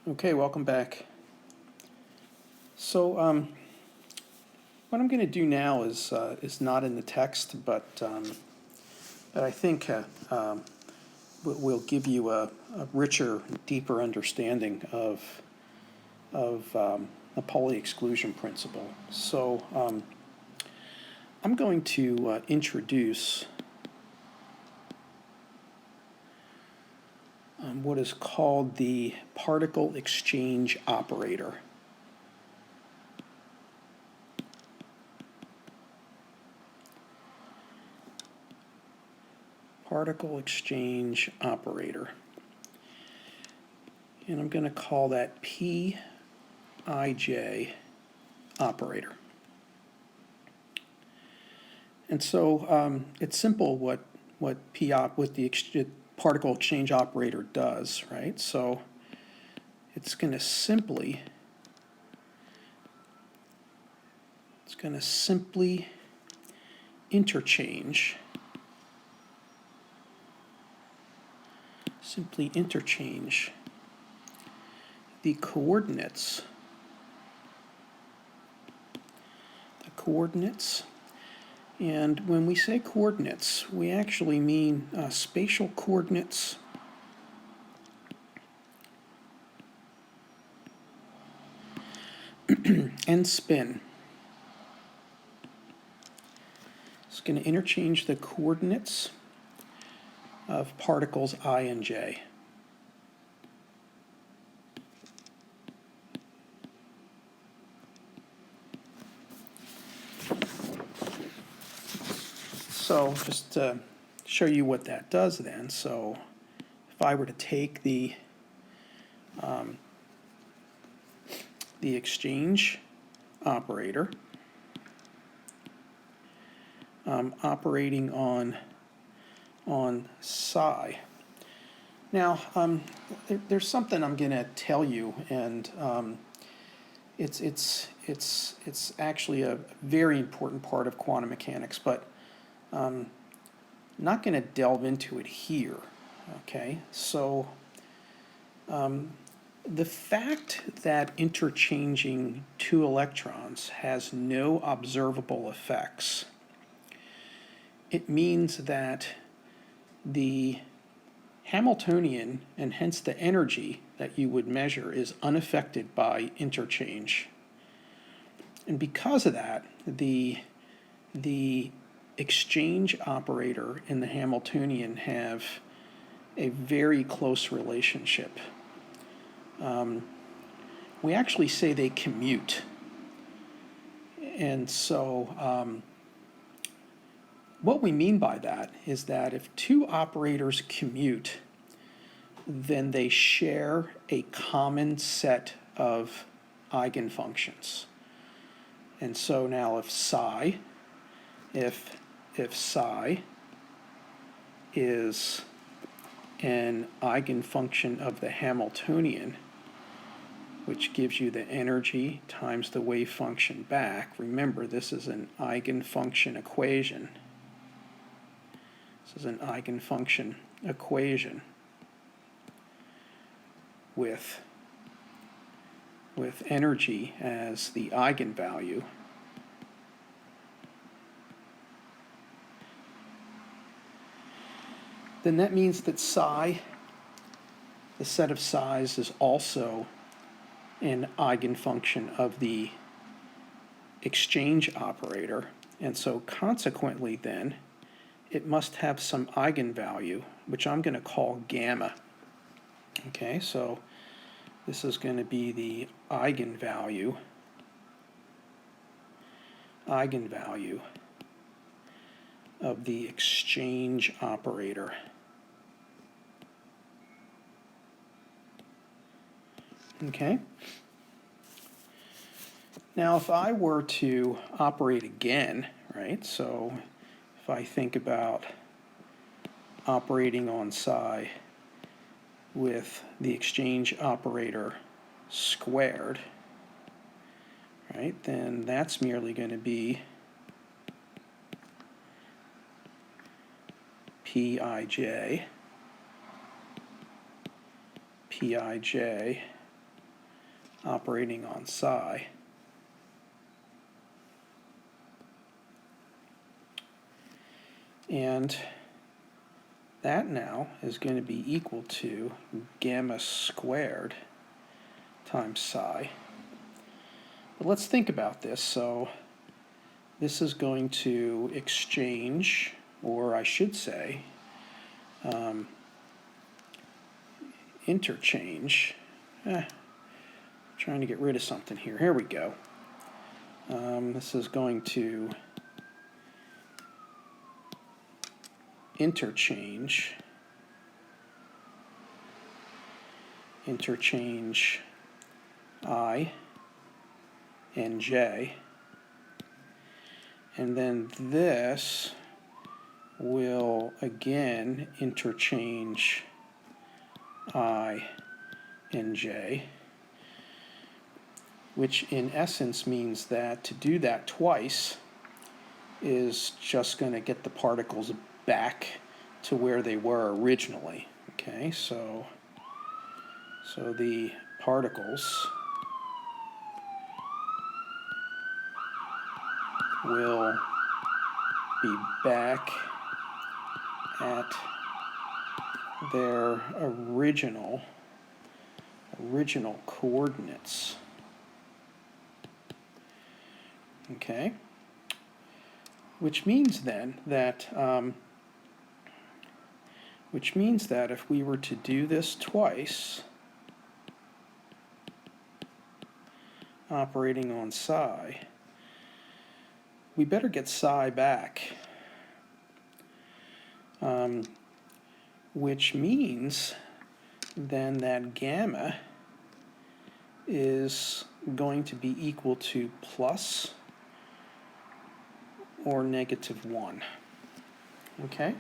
Okay, welcome back. So what I'm going to do now is not in the text, but I think will give you a richer, deeper understanding of the Pauli exclusion principle. So I'm going to introduce what is called the particle exchange operator. Particle exchange operator. And I'm going to call that PIJ operator. And so it's simple what the particle exchange operator does, right? So it's going to simply interchange the coordinates and when we say coordinates, we actually mean spatial coordinates and spin. It's going to interchange the coordinates of particles I and j. So just to show you what that does then, so if I were to take the exchange operator operating on psi. Now, there's something I'm going to tell you, and it's actually a very important part of quantum mechanics, but not going to delve into it here. Okay, so the fact that interchanging two electrons has no observable effects, it means that the Hamiltonian, and hence the energy that you would measure, is unaffected by interchange. And because of that, the exchange operator and the Hamiltonian have a very close relationship. We actually say they commute. And so what we mean by that is that if two operators commute, then they share a common set of eigenfunctions. And so now if psi is an eigenfunction of the Hamiltonian, which gives you the energy times the wave function back. Remember, this is an eigenfunction equation. This is an eigenfunction equation with energy as the eigenvalue. Then that means that psi, the set of psi's, is also an eigenfunction of the exchange operator, and so consequently then it must have some eigenvalue, which I'm going to call gamma. Okay, so this is going to be the eigenvalue of the exchange operator. Okay. Now, if I were to operate again, right, so if I think about operating on psi with the exchange operator squared, right, then that's merely going to be Pij operating on psi. And that now is going to be equal to gamma squared times psi. But let's think about this. So this is going to exchange, or I should say, interchange. Trying to get rid of something here. Here we go. This is going to interchange I and j, and then this will again interchange I and j, which in essence means that to do that twice is just going to get the particles back to where they were originally. Okay, so the particles will be back at their original coordinates. Okay, which means then that if we were to do this twice, operating on psi, we better get psi back, which means then that gamma is going to be equal to plus or -1. Okay?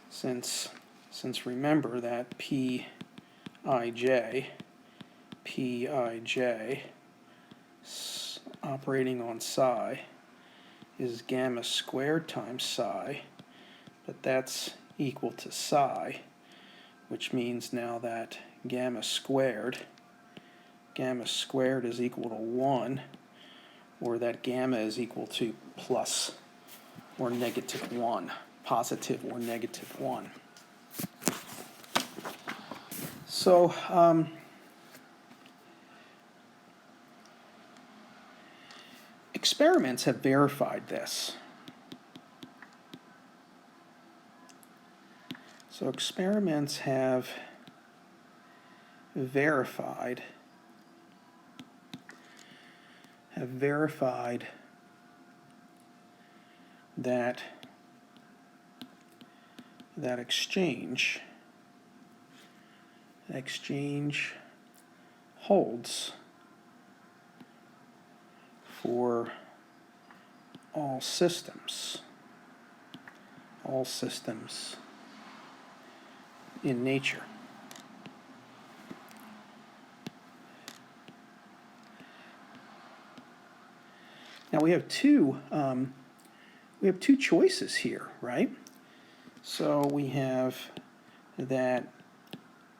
Since remember that Pij operating on psi is gamma squared times psi, but that's equal to psi, which means now that gamma squared is equal to 1, or that gamma is equal to plus or -1, positive or -1. So experiments have verified this. So experiments have verified that exchange holds for all systems in nature. Now we have two choices here, right? So we have that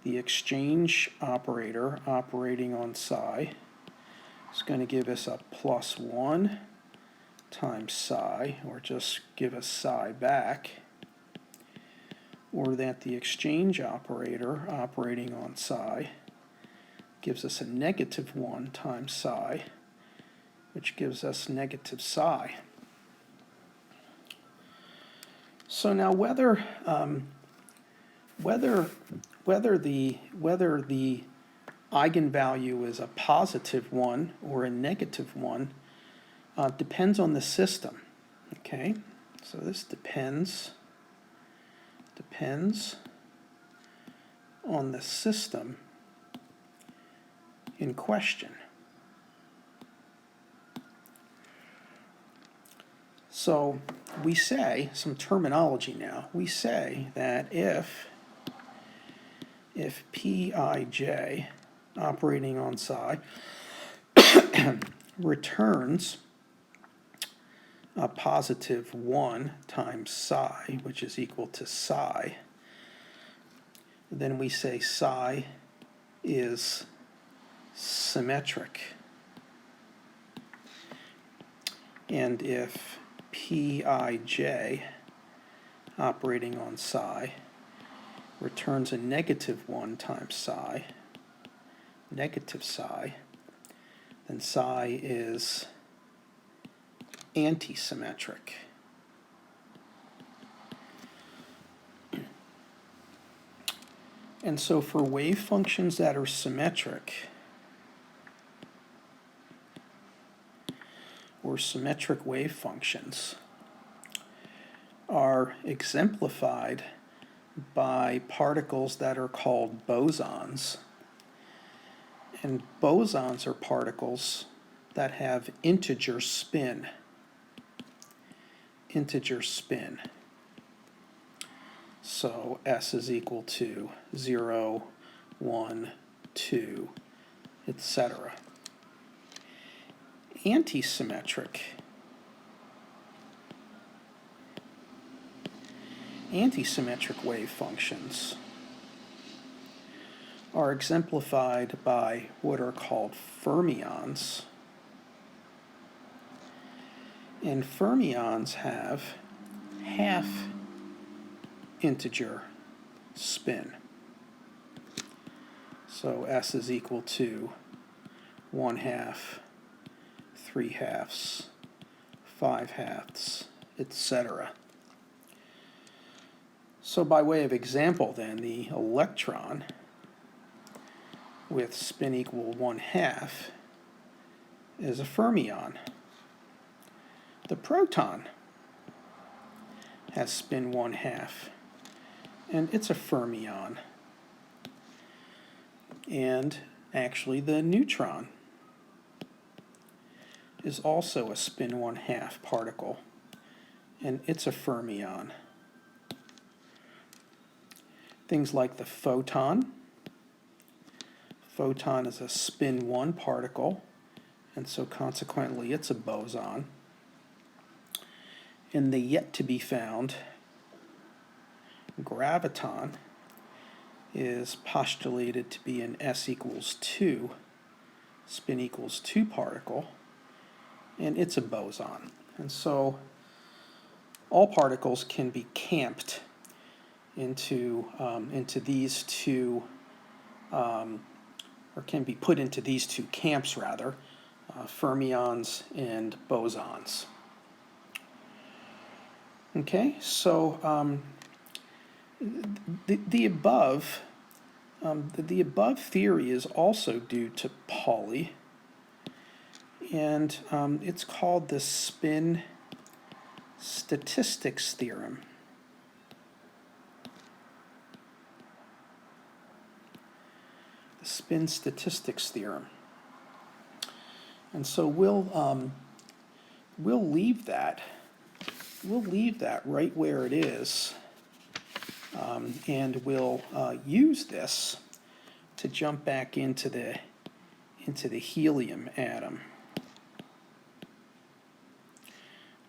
the exchange operator operating on psi is going to give us a +1 times psi, or just give us psi back, or that the exchange operator operating on psi gives us a -1 times psi, which gives us negative psi. So now whether the eigenvalue is a +1 or a -1 depends on the system. Okay, so this depends on the system in question. So we say, some terminology now, we say that if Pij operating on psi returns a +1 times psi, which is equal to psi, then we say psi is symmetric. And if Pij operating on psi returns a -1 times psi, negative psi, then psi is antisymmetric. And so for wave functions that are symmetric, or symmetric wave functions, are exemplified by particles that are called bosons. And bosons are particles that have integer spin. Integer spin. So S is equal to 0, 1, 2, etc. Antisymmetric wave functions are exemplified by what are called fermions. And fermions have half integer spin. So S is equal to 1/2, 3/2, 5/2, etc. So by way of example then, the electron with spin equal 1/2 is a fermion. The proton has spin 1/2, and it's a fermion. And actually the neutron is also a spin 1/2 particle, and it's a fermion. Things like the photon. Photon is a spin 1 particle, and so consequently it's a boson. And the yet to be found graviton is postulated to be an S equals 2, spin equals 2 particle, and it's a boson. And so all particles can be camped into these two, or can be put into these two camps rather, fermions and bosons. Okay, so the above theory is also due to Pauli, and it's called the spin statistics theorem. The spin statistics theorem. And so we'll leave that. We'll leave that right where it is, and we'll use this to jump back into the helium atom.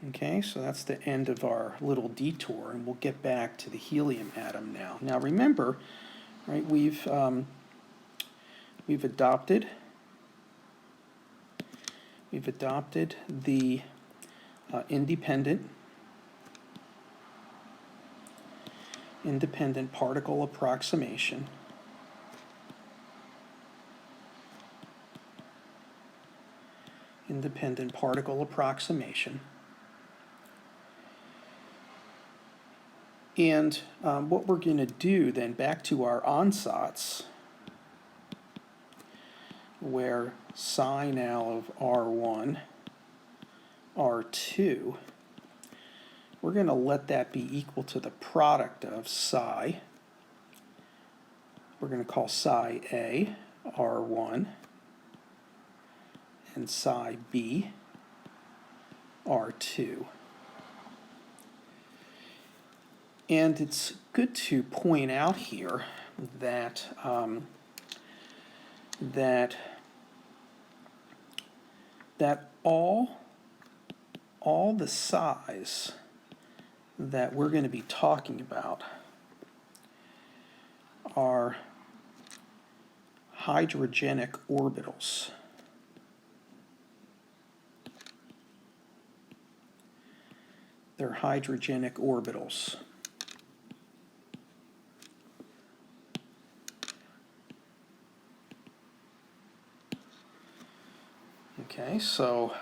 Okay, so that's the end of our little detour, and we'll get back to the helium atom now. Now remember, right? We've adopted the independent particle approximation. Independent particle approximation. And what we're going to do then, back to our ansatz, where psi now of R1, R2, we're going to let that be equal to the product of psi. We're going to call psi A R1 and psi B R2. And it's good to point out here that that all the psi's that we're going to be talking about are hydrogenic orbitals. They're hydrogenic orbitals. Okay, so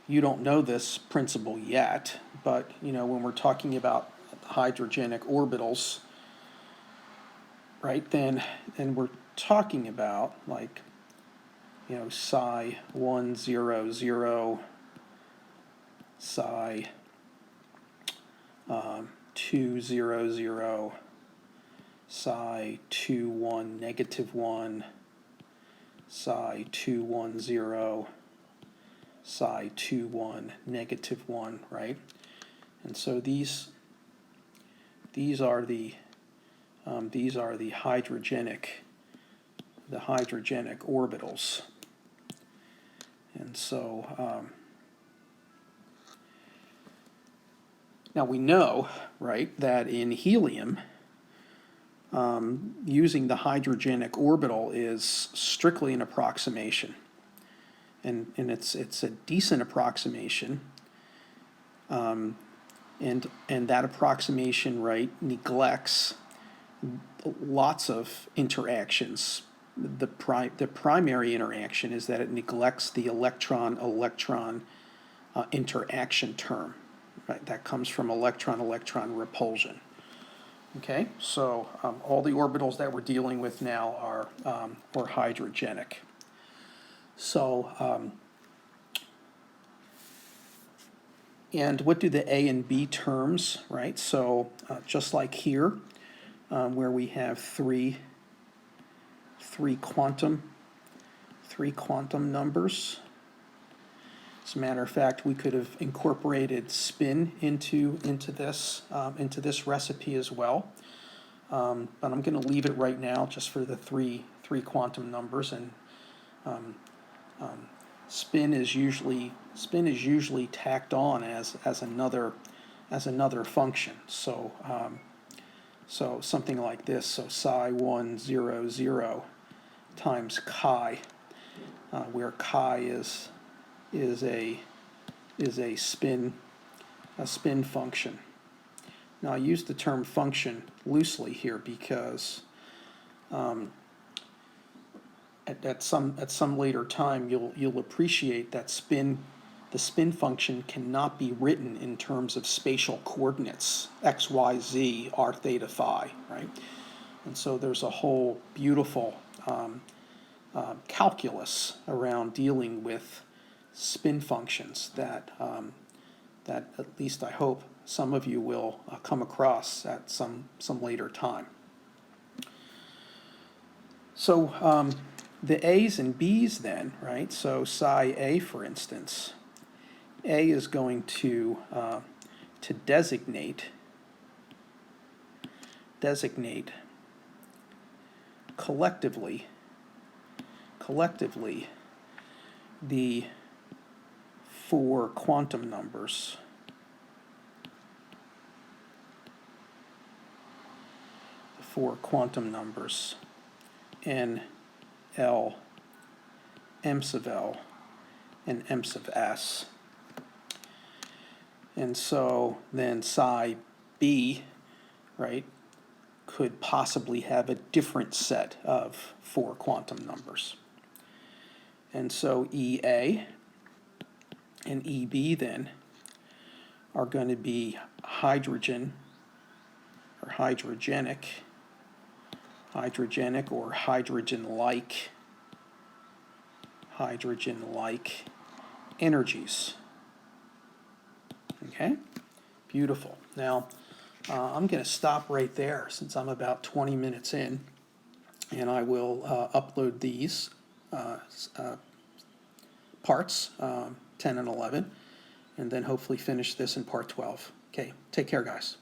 you don't know this principle yet, but when we're talking about hydrogenic orbitals, right, then we're talking about like psi 1 0 0, psi 2 0 0, psi 2 1 negative 1, psi 2 1 0, psi 2 1 negative 1, right? And so these are the hydrogenic orbitals. And so now we know, right, that in helium, using the hydrogenic orbital is strictly an approximation, and it's a decent approximation, and that approximation, right, neglects lots of interactions. The primary interaction is that it neglects the electron-electron interaction term, right? That comes from electron-electron repulsion. Okay, so all the orbitals that we're dealing with now are hydrogenic. So, and what do the A and B terms, right? So just like here, where we have three quantum numbers. As a matter of fact, we could have incorporated spin into this recipe as well. But I'm going to leave it right now just for the three quantum numbers, and spin is usually tacked on as another function. So so something like this. So psi 1 0 0 times chi, where chi is a spin function. Now I use the term function loosely here because at some later time you'll appreciate that the spin function cannot be written in terms of spatial coordinates x, y, z, r, theta, phi, right? And so there's a whole beautiful calculus around dealing with spin functions that at least I hope some of you will come across at some later time. So the A's and B's then, right? So psi A, for instance, A is going to designate collectively the four quantum numbers. N, L, M sub L, and M sub S. And so then psi B, right, could possibly have a different set of four quantum numbers. And so EA and EB then are going to be hydrogen or hydrogenic or hydrogen-like energies. Okay, beautiful. Now, I'm going to stop right there since I'm about 20 minutes in, and I will upload these parts, 10 and 11, and then hopefully finish this in part 12. Okay, take care, guys.